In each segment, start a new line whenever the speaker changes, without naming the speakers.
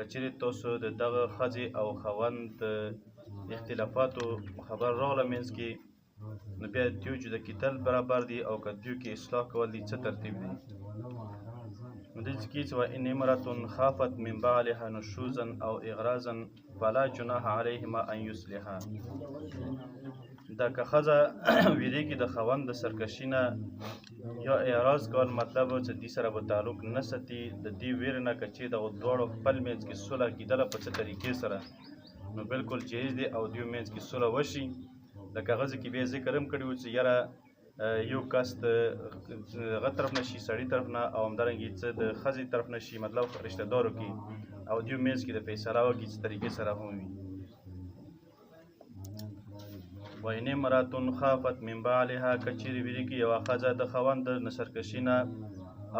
که چیرې تاسو د دغه ښځې او خاوند د اختلافاتو خبر راغله منځ کې، نو بیا دیو جدا کېدل برابر دي او که دیو کې اصلاح کول دي څه ترتیب دی. نو دلته کې چې وان امرأة خافت من بعلها نشوزا او اغرازا فلا جناح علیهما ان یصلحا. دا که ښځه ویریږي د خاوند د سرکشي نه یا اعراض کول، مطلب چې دې سره به تعلق نه ساتي د دې ویرې نه، که چې دغو دواړو خپل منځ کې صلح کېدله په څه طریقې سره، نو بالکل جایز دی او دیو منځ کې صلح وشي. لکه هغه کې بیا ذکر هم کړي وو چې یاره یو کس د هغه طرف نه شي، سړي طرف نه، او همدارنګې څه د ښځې طرف نه شي، مطلب رشته دارو کې، او دیو منځ کې د فیصله وکړي چې طریقې سره هم وي. وان امرأة خافت من بعلها، که چیرې ویریږي یوه ښځه د خاوند د سرکشي نه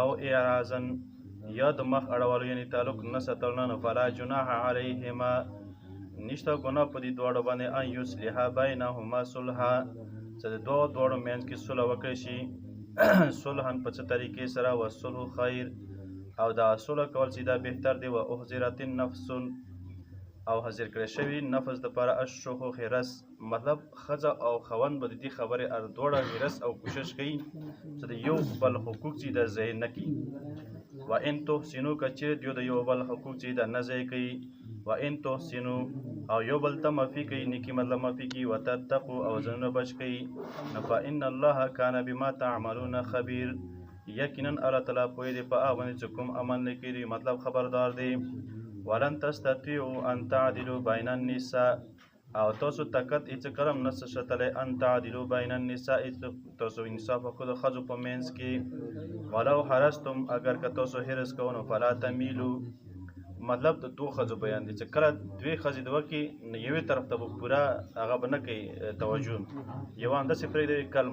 او اعراضا یا د مخ اړولو یعنې تعلق نه ساتلو نه، نو فلا جناح علیهما نشته ګناه په دې دواړو باندې ان یصلحا بینهما صلحا، چې د دواړو منځ کې صلح وکړی شي. صلحا په څه طریقې سره؟ والصلح خیر، او دا صلح کول چې دا بهتر دی. و احضرت النفس، او حاضر کړی شوي نفس دپاره الشح حرس، مطلب ښځه او خاوند به د دې خبرې دواړه حرس او کوشش کوي چې د یو بل حقوق چې دا ضایع نه کړي. و ان تحسنو، که چیرې دیو د یو بل حقوق چې دا نه ضایع کوي. و ان تحسنو، او یو بل ته معافي کوي، نیکي مطلب معافي کوي. وتتقو، او ځانونه بچ کوي. نو فان الله کان بما تعملون خبیر، یقینا الله تعالی پوهې دی په هغه باندې چې کوم عمل نه کوي، مطلب خبردار دی. ولن تستطيعوا ان تعدلوا بين النساء، او تاسو طاقت هیڅ کلم نشئ شتلی ان تعدلوا بین النساء، تاسو انصاف وکړو د ښځو په منځ کې. ولو حرصتم، اگر که تاسو حرص کوئ، نو فلا تمیلوا، مطلب د دوه ښځو بیان دی چې کله دوې ښځې د وکړي، نو یوې طرف ته به پوره هغه به نه کوي توجه، یوه همداسې پرېږدي کل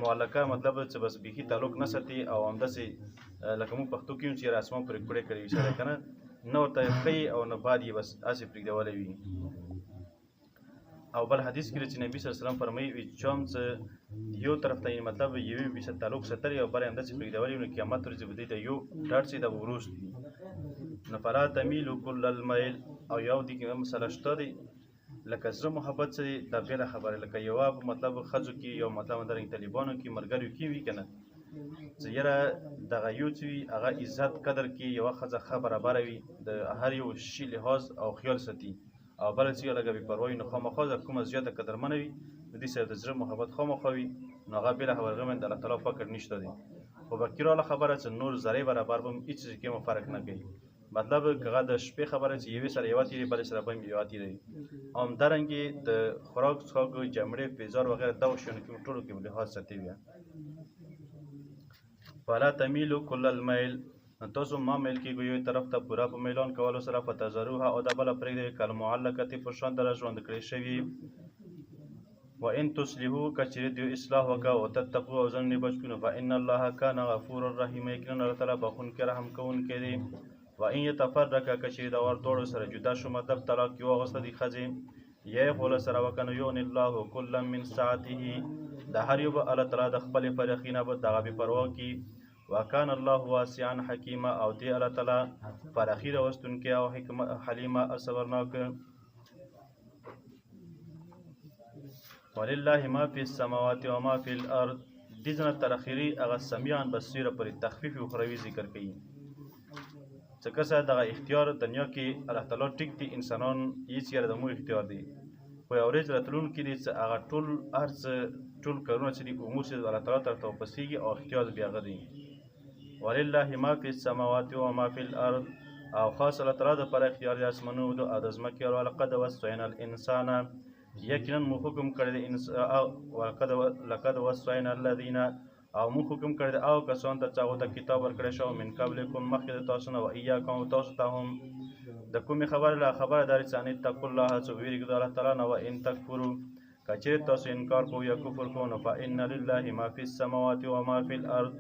معلقه، مطلب چې بس بیخي تعلق نه ساتي، او همداسې لکه موږ پښتو کې یو چې اسمان پرې کوړې کړی وي سړی که نه، نه ورته ښیي او نه بعد یې بس هسې پرېږدولی وي. او بل حدیث کې چې نبي صلی الله علیه وسلم فرمایي چې هم څه یو طرف ته مطلب یوې بي سره تعلق ساتلی او بل یې همداسې پرېږدولی، نو قیامت ورځې به دې ته یو ډاډ شي دا به وروست وي. نو فلا تمیلو کل المیل، او یو دې کې مسله شته دی لکه زړه محبت څه دی، دا بېله خبره، لکه یوه مطلب ښځو کې یو مطلب همدارنګې طالبانو کې ملګریو کې وي که نه، چې یاره دغه یو څه وي هغه عزت قدر کې یوه ښځه ښه برابره وي، د هر یو شي لحاظ او خیال ساتي، او بله چې لږه بې پروایي، نو خامخا کومه زیاته قدرمنه وي، د دې سره د زړه محبت خامخا وي، نو هغه بېله خبره هغه باندې د الله تعالی فکر نشته دی. خو باقي راله خبره چې نور ذرې برابر به هم هېڅ څه کې هم فرق نه کوي، مطلب که هغه د شپې خبره چې یوې سره یوه تېري، بلې سره به هم یوه تېروي، او همدارنګې د خوراک څښاک جامړې پیزار وغیره دغو شیانو کې ټولو کې لحاظ ساتي بیا. فلا تمیلو کل المیل، تاسو ما میل کېږو یوې طرف ته پوره په میلان کولو سره، فتذروها، او دا بله پرېږدئ کالمعلقة په شان د راژوند کړی شوي. و ان تصلحو، که چېرې دوی اصلاح وکړه، وتتقو، او ځانونه بچ کړو، فان الله کان غفورا رحیما، یقینا الله تعالی بخښونکی رحم کوونکی دی. و ان یتفرقا، که چېرې دغه دواړو سره جدا شو، مطلب طلاق یې واغوسته دي ښځې، یا یې خو له سره وکړه، نو یغني الله کلا من سعته، د هر یو به الله تعالی د خپلې فراخي نه به دغه بې پروا کړي. وکان الله واسعا حکیما، او دی الله تعالی فراخي راوستونکی او حلیمه او صبرناک. ولله ما فی السماوات و ما فی الارض، دې ځنه تر اخري هغه سمیعا بصیره پورې تخفیف اخروي ذکر کوي، څه کسه دغه اختیار دنیا کې الله تعالی ټیک دي، انسانان هېڅ یاره د مو اختیار دی، خو یو ورځ راتلونکي دی چې هغه ټول هر څه ټول کارونه چې دي امور چې الله تعالی طرف ته واپسېږي او اختیار بیا هغه دی. ولله ما فی السماوات و ما فی الارض، او خاص الله تعالی دپاره اختیار د اسمانونو او د ځمکې، او لقد وصینا الانسان، یقینا مو حکم کړی د لقد وصینا الذین، او مو حکم کړی د هغو کسانو ته چې هغو ته کتاب ورکړی شوی من قبلکم، مخکې د تاسو نه، و ایاکم، او تاسو ته هم، د کومې خبرې له خبره دا چې ان اتقوا الله، چې ویرېږو د الله تعالی نه. و ان تکفروا، که چېرې تاسو انکار کوو یا کفر کوو، نو فان لله ما فی السماوات و ما فی الارض،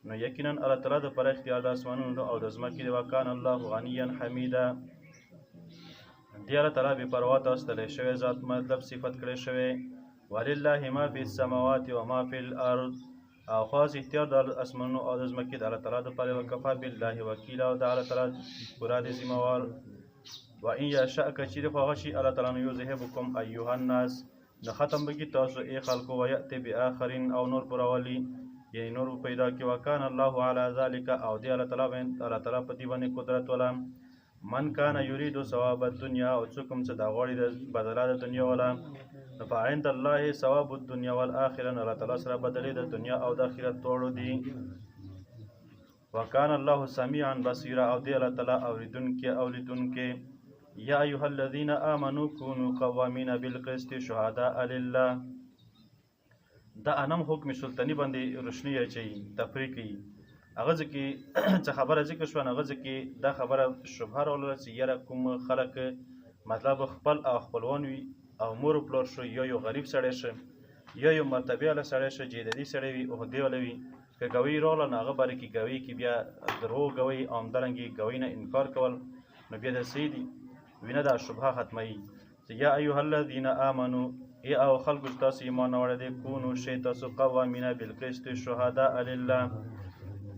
نو یقینا الله تعالی دپاره اختیار د اسمانونو او د ځمکې دی. وکان الله غنیا حمیدا، دی الله تعالی بې پروا ته ستلی شوی ذات، مطلب صفت کړی شوی. ولله ما فی السماوات و ما فی الارض، او خاص اختیار د اسمانونو او د ځمکې د الله تعالی دپاره وکفا بالله وکیل او د الله تعالی پوره د ذمهوار و ان یشاء که چیرې خوښه شي الله تعالی نو یذهبکم ایها الناس نو ختم به کړي تاسو ای خلکو ویأتي بآخرین او نور پوراولي یعنی نور پیدا کړي وکان الله علی ذلک او دی الله تعالی په دې باندې قدرت ولا من کان یرید ثواب الدنیا او څوک چې دا غواړي د بدله د دنیا ولا فعند الله ثواب الدنیا والآخرة الله تعالی سره بدلې د دنیا او د آخرت توړو دي وکان الله سمیعا بصیرا او دی الله تعالی اوریدونکي یا ایها الذین آمنوا كونوا قوامین بالقسط شهداء لله دا انم حکم سلطنی باندې روشنی اچي تفریق هغه ځکه چې خبره ذکر شو هغه ځکه دا خبره شبهه راولله چې یاره کوم خلک مطلب خپل او خپلوان وي او مور پلار شو یا یو غریب سړی شه یا یو مرتبه والا سړی شه جیددي سړی وي عهدې والا وي که ګوی راغله نو هغه باره کې ګوی کې بیا دروغ ګوی او همدارنګې ګوی نه انکار کول نو بیا داسې دي وینه دا شبهه ختموي چې یا ایها الذین آمنو ای او خلکو چې تاسو ایمان راوړی دی کونو شئ تاسو قوامین بالقسط شهداء لله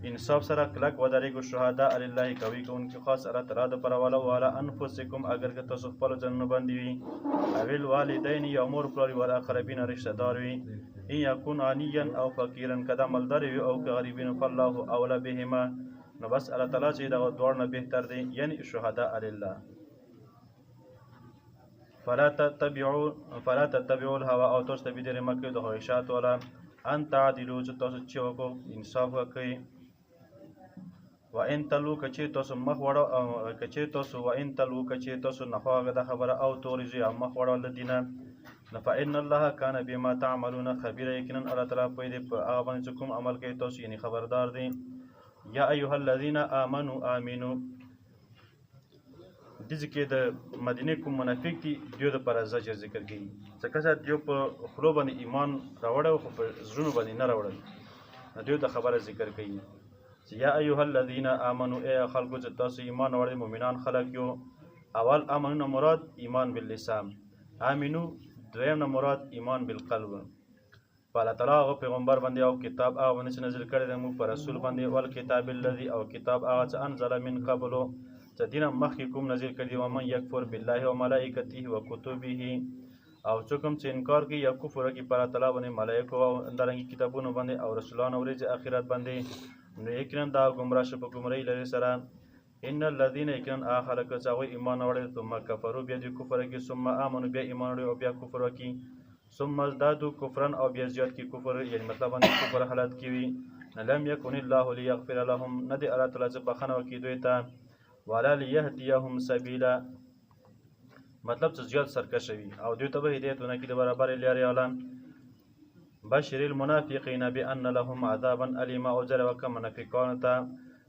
انصاف سره کلک ودرېږو شهداء لله کوي کوونکي خاص الله تعالی دپاره والا وعلى انفسکم اگر که تاسو خپلو ځانونو باندې وي او الوالدین یا مور پلار وي والاقربین رشته دار وي ان یکون غنیا او فقیرا که دا مالدار وي او که غریبین فالله اولی بهما نو بس الله تعالی چې دغه دواړو نه بهتر دی یعنی شهداء لله فلا تتبعوا الهوى او تاسو تبعیداري مه کوئ د خواهشاتو والا ان تعدلوا چې تاسو چې وکړو انصاف وکړئ وان تلو کچې تاسو مخ وړو کچې تاسو نخوا د خبره او تورځي او مخ وړو د دینه فإن الله كان بما تعملون خبيرا یقینا الله تعالی په دې په هغه باندې چې کوم عمل کوي تاسو یعنی خبردار دی یا ایها الذین آمنوا آمنو دې کې د مدینه کوم منافق دي دیو د پر زجر ذکر کوي ځکه چې دیو په خلو باندې ایمان راوړل خو په زړونو باندې نه راوړل دیو د خبره ذکر کوي یا ایها الذین آمنوا ای خلکو چې تاسو ایمان راوړئ مؤمنان خلک یو اول امنو مراد ایمان باللسان امنو دویم نه مراد ایمان بالقلب په الله تعالی هغه پیغمبر باندې او کتاب هغه باندې چې نازل کړی دی موږ په رسول باندې ول کتاب الذي او کتاب هغه چې انزل من قبل چې دینه مخکې کوم نازل کړی دی ومن یکفر بالله و ملائکته و کتبه او څوک چې انکار کوي یا کفر کوي په الله تعالی باندې ملائکه او همدارنګه کتابونو باندې او رسولانو او ورځې آخرت باندې نو یقینا دا ګمراه شو په ګمراهۍ لري سره ان الذين يكن اخر كذا ایمان اورل ثم كفروا بیا دې کفر کوي ثم امنوا بیا ایمان اورل او بیا کفر کوي ثم ازدادوا كفرا او بیا زیات کی کفر یعنی مطلب باندې کفر حالت کوي لم يكن الله ليغفر لهم ندي الله تعالی ز بخنه وکي دوی ته ولا ليهديهم سبيلا مطلب چې زیات سرکشه وي او دوی ته به هدایتونه کې د برابر لري اعلان بشر المنافقین بان لهم عذابا الیما او جل وک منافقان ته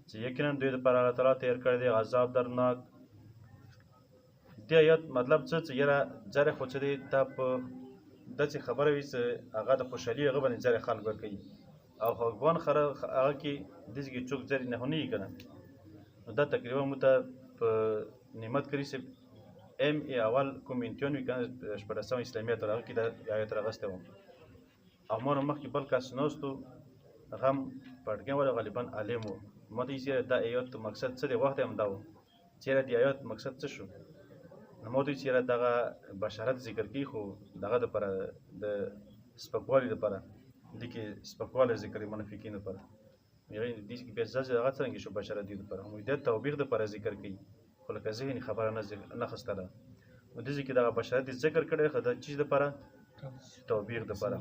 چې یقینا دوی د پر الله تعالی تیر کړی دی عذاب درناک دی آیت مطلب څه چې یره جره خو چې دی ته په داسې خبره وي چې هغه د خوشحالي هغه باندې جره خلک ورکوي او خوږوان هغه کې داسې کې څوک جرې نه هونی که نه نو دا تقریبا مو ته په نعمت کري صاحب ایم ای اول کوم امتحان وي که نه شپاړسم اسلامیت هغه کې دا آیت راغستی وم او ما نه مخکې بل کس ناست و هغه هم پړګی والا غالبا عالم و ما ته یې دا آیات مقصد څه دی وخت هم دا و چې یاره د آیات مقصد څه شو نو ما ته یې چې یاره دغه بشارت ذکر کوي خو دغه دپاره د سپکوالي دپاره دې کې سپکوالی ذکر کوي منافقین دپاره هغې دې کې بیا هغه څرنګه شو بشارت دې دپاره هم د توبیخ دپاره ذکر کوي خو لکه ذهني خبره نه خستله نو دې کې دغه بشارت ذکر کړی خو د چیز دپاره توبیخ دپاره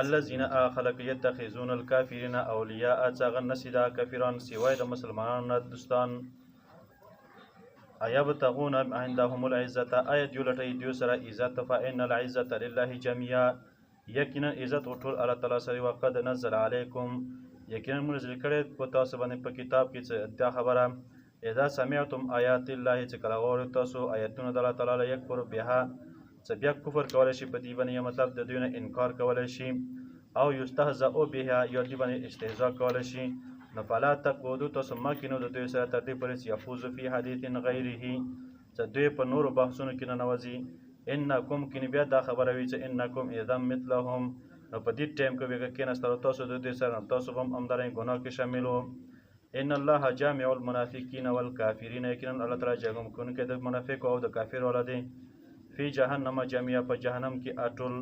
الذين خلق يتخذون الكافرين اولیاء څنګه نسیدا کافران سوای د مسلمانانو دوستان ایبتغون عندهم العزه آیت یولټی دیو سره عزت فإن العزه لله جميعا یقینا عزت ټول الله تعالی سره وقد نزل علیکم یقینا منزل کړي په تاسو باندې په کتاب کې دا خبره اذا سمعتم آیات الله چې کله واورئ تاسو آیتونه د الله تعالی یکفر بها چې بیا کفر کولی شي په دې باندې مطلب د دوی نه انکار کولی شي او یستهزأ بها یا دې باندې استهزا کولی شي نو فلا تقعدوا تاسو مه کینو د دوی سره تر دې پورې چې یفوزوا فی حدیث غیره چې دوی په نورو بحثونو کې ننوځي انکم کینې بیا دا خبره وي چې انکم اذا مثلهم نو په دې ټایم کې به کېناستلو تاسو د دې سره تاسو به هم همدارنګه ګناه کې شامل وو. ان الله جامع المنافقین والکافرین، یقینا الله تعالی جمع کوونکی د منافقو او د کافرو والا دی. فی جهنم جميعا، په جهنم کې اټول